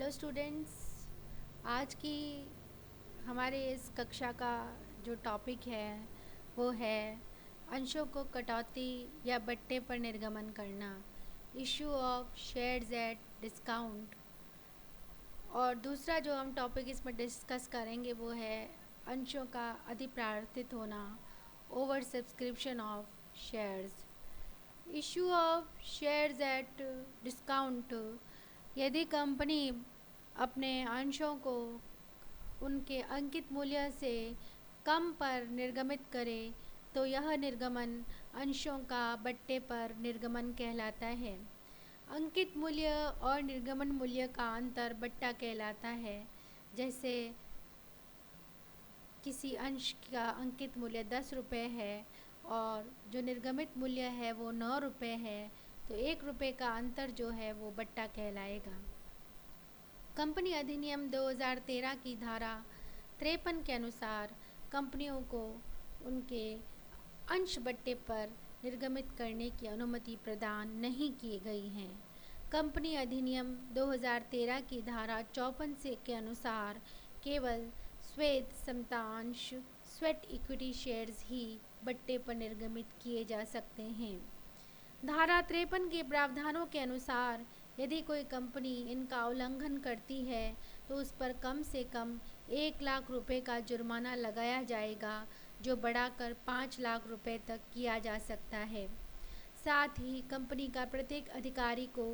Hello students. आज की हमारे इस कक्षा का जो टॉपिक है वो है अंशों को कटौती या बट्टे पर निर्गमन करना, issue of shares at discount. और दूसरा जो हम टॉपिक इसमें डिस्कस करेंगे वो है अंशों का अधिप्रावर्तित होना, over subscription of shares. Issue of shares at discount. यदि कंपनी अपने अंशों को उनके अंकित मूल्य से कम पर निर्गमित करे तो यह निर्गमन अंशों का बट्टे पर निर्गमन कहलाता है। अंकित मूल्य और निर्गमन मूल्य का अंतर बट्टा कहलाता है। जैसे किसी अंश का अंकित मूल्य 10 रुपये है और जो निर्गमित मूल्य है वो 9 रुपये है, तो 1 रुपये का अंतर जो है वो बट्टा कहलाएगा। कंपनी अधिनियम 2013 की धारा 53 के अनुसार कंपनियों को उनके अंश बट्टे पर निर्गमित करने की अनुमति प्रदान नहीं की गई है। कंपनी अधिनियम 2013 की धारा 54 से के अनुसार केवल श्वेत समतांश स्वेट इक्विटी शेयर्स ही बट्टे पर निर्गमित किए जा सकते हैं। धारा 53 के प्रावधानों के अनुसार यदि कोई कंपनी इनका उल्लंघन करती है तो उस पर कम से कम 1 लाख रुपए का जुर्माना लगाया जाएगा, जो बढ़ाकर 5 लाख रुपए तक किया जा सकता है। साथ ही कंपनी का प्रत्येक अधिकारी को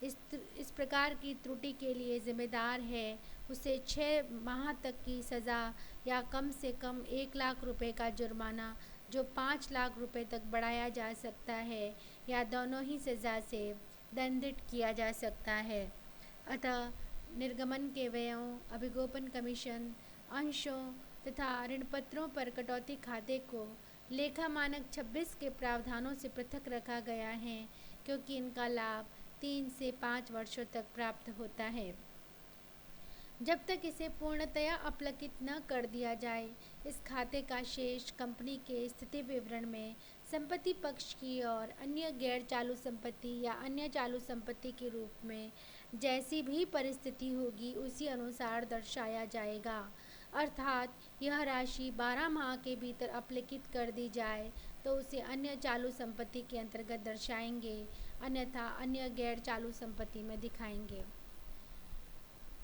इस प्रकार की त्रुटि के लिए जिम्मेदार है उसे 6 माह तक की सज़ा या कम से कम 1 लाख रुपए का जुर्माना, जो 5 लाख रुपए तक बढ़ाया जा सकता है, या दोनों ही सज़ा से दंडित किया जा सकता है। अतः निर्गमन के व्ययों, अभिगोपन कमीशन, अंशों तथा ऋणपत्रों पर कटौती खाते को लेखा मानक 26 के प्रावधानों से पृथक रखा गया है, क्योंकि इनका लाभ 3 से 5 वर्षों तक प्राप्त होता है। जब तक इसे पूर्णतया अपलकित न कर दिया जाए, इस खाते का शेष कंपनी के स्थिति विवरण में संपत्ति पक्ष की और अन्य गैर चालू संपत्ति या अन्य चालू संपत्ति के रूप में जैसी भी परिस्थिति होगी उसी अनुसार दर्शाया जाएगा। अर्थात यह राशि 12 माह के भीतर अपलिखित कर दी जाए तो उसे अन्य चालू संपत्ति के अंतर्गत दर्शाएंगे, अन्यथा अन्य गैर चालू संपत्ति में दिखाएंगे।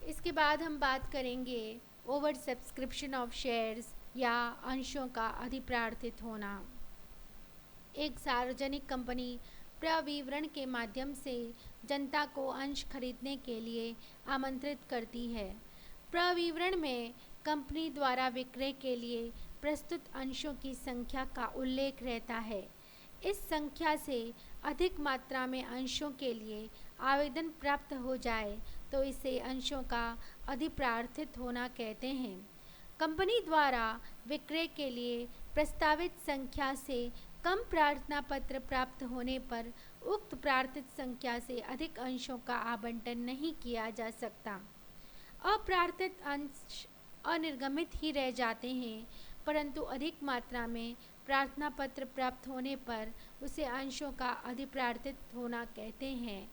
इसके बाद हम बात करेंगे ओवर सब्सक्रिप्शन ऑफ शेयर्स या अंशों का अधिप्रार्थित होना। एक सार्वजनिक कंपनी प्रविवरण के माध्यम से जनता को अंश खरीदने के लिए आमंत्रित करती है। प्रविवरण में कंपनी द्वारा विक्रय के लिए प्रस्तुत अंशों की संख्या का उल्लेख रहता है। इस संख्या से अधिक मात्रा में अंशों के लिए आवेदन प्राप्त हो जाए तो इसे अंशों का अधिप्रार्थित होना कहते हैं। कंपनी द्वारा विक्रय के लिए प्रस्तावित संख्या से कम प्रार्थना पत्र प्राप्त होने पर उक्त प्रार्थित संख्या से अधिक अंशों का आवंटन नहीं किया जा सकता। अप्रार्थित अंश अनिर्गमित ही रह जाते हैं, परंतु अधिक मात्रा में प्रार्थना पत्र प्राप्त होने पर उसे अंशों का अधिप्रार्थित होना कहते हैं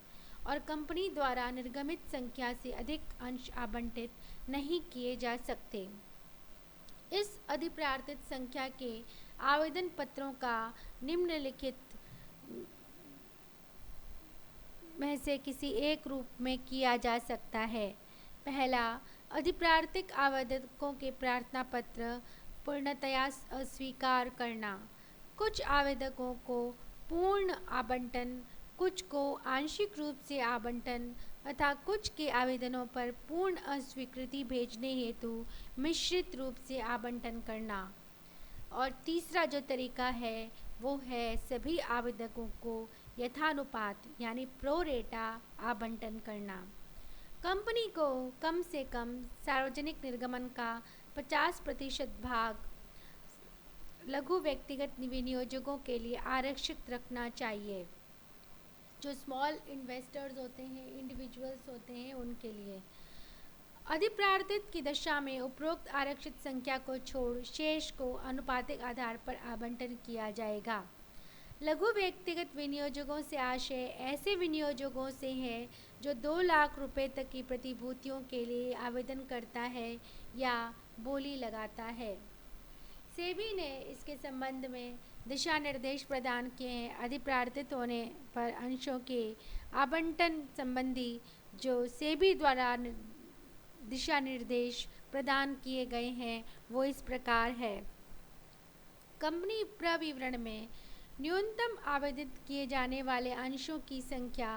और कंपनी द्वारा निर्गमित संख्या से अधिक अंश आवंटित नहीं किए जा सकते। इस अधिप्रार्थित संख्या के आवेदन पत्रों का निम्नलिखित में से किसी एक रूप में किया जा सकता है। पहला, अधिप्रार्थित आवेदकों के प्रार्थना पत्र पूर्णतया अस्वीकार करना। कुछ आवेदकों को पूर्ण आवंटन, कुछ को आंशिक रूप से आवंटन तथा कुछ के आवेदनों पर पूर्ण अस्वीकृति भेजने हेतु मिश्रित रूप से आवंटन करना। और तीसरा जो तरीका है वो है सभी आवेदकों को यथानुपात यानी प्रोरेटा आवंटन करना। कंपनी को कम से कम सार्वजनिक निर्गमन का 50% भाग लघु व्यक्तिगत विनियोजकों के लिए आरक्षित रखना चाहिए। जो स्मॉल इन्वेस्टर्स होते हैं, इंडिविजुअल्स होते हैं, उनके लिए अधिप्रार्थित की दशा में उपरोक्त आरक्षित संख्या को छोड़ शेष को अनुपातिक आधार पर आवंटन किया जाएगा। लघु व्यक्तिगत विनियोजकों से आशय ऐसे विनियोजकों से है जो 2 लाख रुपए तक की प्रतिभूतियों के लिए आवेदन करता है या बोली लगाता है। सेबी ने इसके संबंध में दिशा निर्देश प्रदान किए हैं। अधिप्रार्थित होने पर अंशों के आवंटन संबंधी जो सेबी द्वारा दिशा निर्देश प्रदान किए गए हैं वो इस प्रकार है। कंपनी प्रविवरण में न्यूनतम आवेदित किए जाने वाले अंशों की संख्या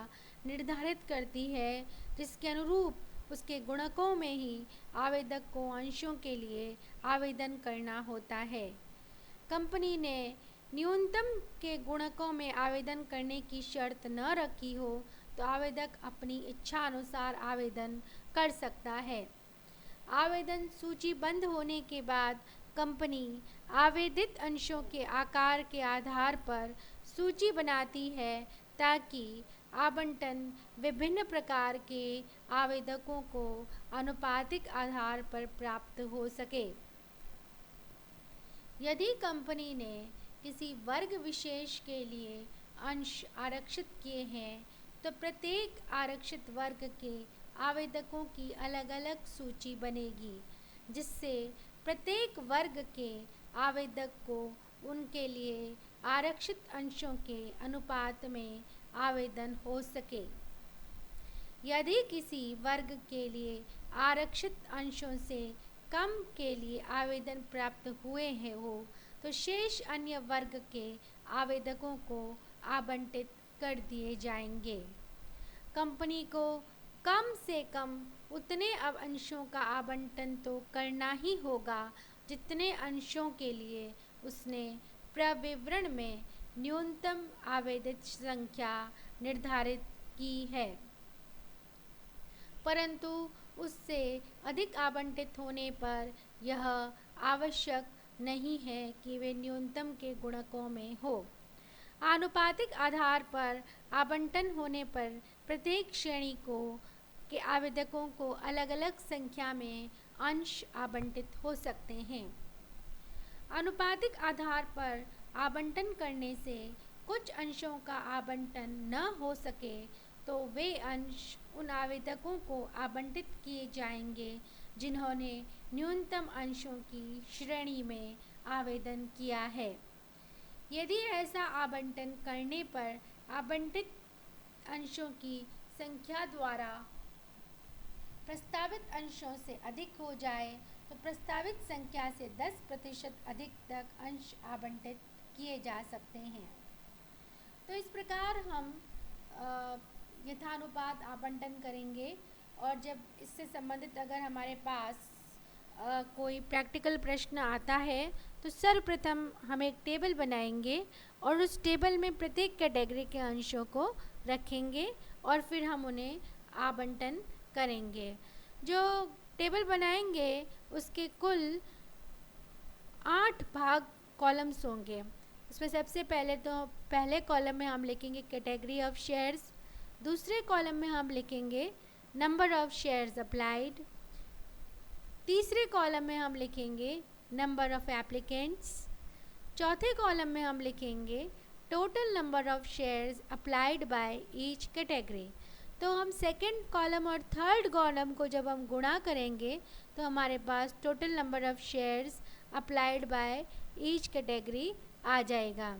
निर्धारित करती है, जिसके अनुरूप उसके गुणकों में ही आवेदक को अंशों के लिए आवेदन करना होता है। कंपनी ने न्यूनतम के गुणकों में आवेदन करने की शर्त न रखी हो तो आवेदक अपनी इच्छा अनुसार आवेदन कर सकता है। आवेदन सूचीबद्ध होने के बाद कंपनी आवेदित अंशों के आकार के आधार पर सूची बनाती है ताकि आवंटन विभिन्न प्रकार के आवेदकों को आनुपातिक आधार पर प्राप्त हो सके। यदि कंपनी ने किसी वर्ग विशेष के लिए अंश आरक्षित किए हैं तो प्रत्येक आरक्षित वर्ग के आवेदकों की अलग अलग सूची बनेगी, जिससे प्रत्येक वर्ग के आवेदक को उनके लिए आरक्षित अंशों के अनुपात में आवेदन हो सके। यदि किसी वर्ग के लिए आरक्षित अंशों से कम के लिए आवेदन प्राप्त हुए हैं हो तो शेष अन्य वर्ग के आवेदकों को आवंटित कर दिए जाएंगे। कंपनी को कम से कम उतने अंशों का आवंटन तो करना ही होगा जितने अंशों के लिए उसने प्रविवरण में न्यूनतम आवेदित संख्या निर्धारित की है, परंतु उससे अधिक आवंटित होने पर यह आवश्यक नहीं है कि वे न्यूनतम के गुणकों में हो। आनुपातिक आधार पर आवंटन होने पर प्रत्येक श्रेणी को के आवेदकों को अलग अलग संख्या में अंश आवंटित हो सकते हैं। आनुपातिक आधार पर आवंटन करने से कुछ अंशों का आवंटन न हो सके तो वे अंश उन आवेदकों को आवंटित किए जाएंगे जिन्होंने न्यूनतम अंशों की श्रेणी में आवेदन किया है। यदि ऐसा आवंटन करने पर आवंटित अंशों की संख्या द्वारा प्रस्तावित अंशों से अधिक हो जाए तो प्रस्तावित संख्या से 10% अधिक तक अंश आवंटित किए जा सकते हैं। तो इस प्रकार हम यथानुपात आवंटन करेंगे और जब इससे संबंधित अगर हमारे पास कोई प्रैक्टिकल प्रश्न आता है तो सर्वप्रथम हम एक टेबल बनाएंगे और उस टेबल में प्रत्येक कैटेगरी के अंशों को रखेंगे और फिर हम उन्हें आवंटन करेंगे। जो टेबल बनाएंगे उसके कुल 8 भाग कॉलम्स होंगे। उसमें सबसे पहले तो पहले कॉलम में हम लिखेंगे कैटेगरी ऑफ शेयर्स, दूसरे कॉलम में हम लिखेंगे नंबर ऑफ शेयर्स अप्लाइड, तीसरे कॉलम में हम लिखेंगे नंबर ऑफ एप्लीकेंट्स, चौथे कॉलम में हम लिखेंगे total number of shares applied by each category. तो हम सेकंड कॉलम और थर्ड कॉलम को जब हम गुणा करेंगे तो हमारे पास total number of shares applied by each category आ जाएगा।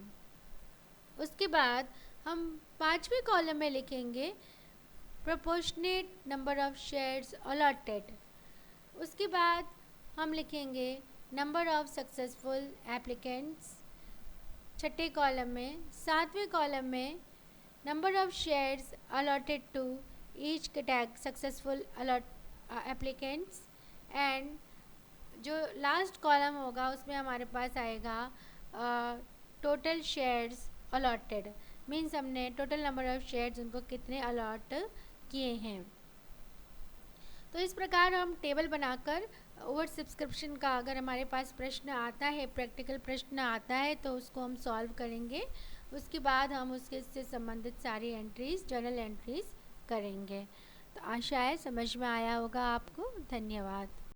उसके बाद हम पांचवें कॉलम में लिखेंगे proportionate number of shares allotted. उसके बाद हम लिखेंगे नंबर ऑफ सक्सेसफुल एप्लीकेंट्स। छठे कॉलम में सातवें कॉलम में number of shares allotted to each successful applicants and जो लास्ट कॉलम होगा उसमें हमारे पास आएगा टोटल शेयर्स अलॉटेड, मीन्स हमने टोटल नंबर ऑफ शेयर्स उनको कितने अलॉट किए हैं। तो इस प्रकार हम टेबल बनाकर ओवर सब्सक्रिप्शन का अगर हमारे पास प्रश्न आता है, प्रैक्टिकल प्रश्न आता है तो उसको हम सॉल्व करेंगे। उसके बाद हम उसके से संबंधित सारी एंट्रीज, जर्नल एंट्रीज करेंगे। तो आशा है समझ में आया होगा आपको। धन्यवाद।